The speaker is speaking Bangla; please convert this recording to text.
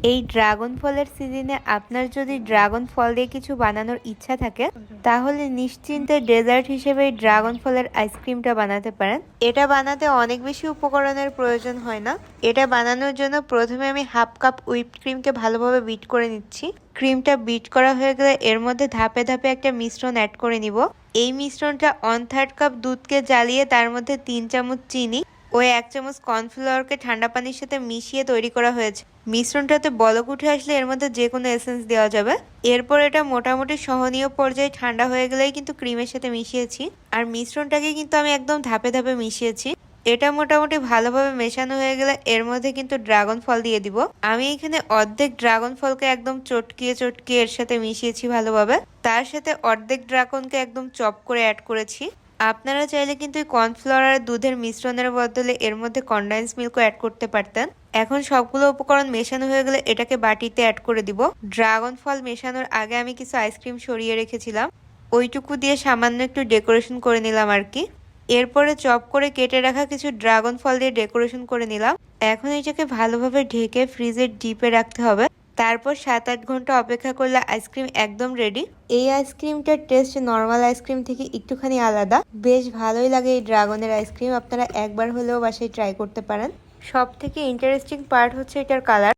এই ড্রাগন ফলের সিজনে আপনার যদি ড্রাগন ফল দিয়ে কিছু বানানোর ইচ্ছা থাকে তাহলে নিশ্চিন্তে ডেজার্ট হিসেবে এই ড্রাগন ফলের আইসক্রিমটা বানাতে পারেন। এটা বানাতে অনেক বেশি উপকরণের প্রয়োজন হয় না। এটা বানানোর জন্য প্রথমে আমি হাফ কাপ হুইপড ক্রিমকে ভালোভাবে বিট করে নিচ্ছি। ক্রিমটা বিট করা হয়ে গেলে এর মধ্যে ধাপে ধাপে একটা মিশ্রণ অ্যাড করে নিব। এই মিশ্রণটা 1/3 কাপ দুধকে জ্বালিয়ে তার মধ্যে 3 চামচ চিনি ও 1 চামচ কর্নফ্লাওয়ারকে ঠান্ডা পানির সাথে মিশিয়ে তৈরি করা হয়েছে। মিশ্রণটাতে বলক উঠে আসলে এর মধ্যে যে কোনো এসেন্স দেওয়া যাবে। এরপর এটা মোটামুটি সহনীয় পর্যায়ে ঠান্ডা হয়ে গেলেই কিন্তু ক্রিমের সাথে মিশিয়েছি। আর মিশ্রণটাকে কিন্তু আমি একদম ধাপে ধাপে মিশিয়েছি। এটা মোটামুটি ভালোভাবে মেশানো হয়ে গেলে এর মধ্যে কিন্তু ড্রাগন ফল দিয়ে দিব। আমি এখানে অর্ধেক ড্রাগন ফলকে একদম চটকিয়ে চটকিয়ে এর সাথে মিশিয়েছি ভালোভাবে। তার সাথে অর্ধেক ড্রাগনকে একদম চপ করে অ্যাড করেছি। আপনারা চাইলে কিন্তু কর্নফ্লাওয়ার আর দুধের মিশ্রণের বদলে এর মধ্যে কনডেন্স মিল্কও অ্যাড করতে পারতেন। এখন সবগুলো উপকরণ মেশানো হয়ে গেলে এটাকে বাটিতে অ্যাড করে দিব। ড্রাগন ফল মেশানোর আগে আমি কিছু আইসক্রিম সরিয়ে রেখেছিলাম, ওইটুকু দিয়ে সামান্য একটু ডেকোরেশন করে নিলাম আর কি। এরপরে চপ করে কেটে রাখা কিছু ড্রাগন ফল দিয়ে ডেকোরেশন করে নিলাম। এখন এটাকে ভালোভাবে ঢেকে ফ্রিজের ডিপে রাখতে হবে। তারপর 7-8 ঘন্টা অপেক্ষা করলে আইসক্রিম একদম রেডি। এই আইসক্রিমটার টেস্ট নর্মাল আইসক্রিম থেকে একটুখানি আলাদা, বেশ ভালোই লাগে এই ড্রাগনের আইসক্রিম। আপনারা একবার হলেও বাসায় ট্রাই করতে পারেন। সব থেকে ইন্টারেস্টিং পার্ট হচ্ছে এটার কালার।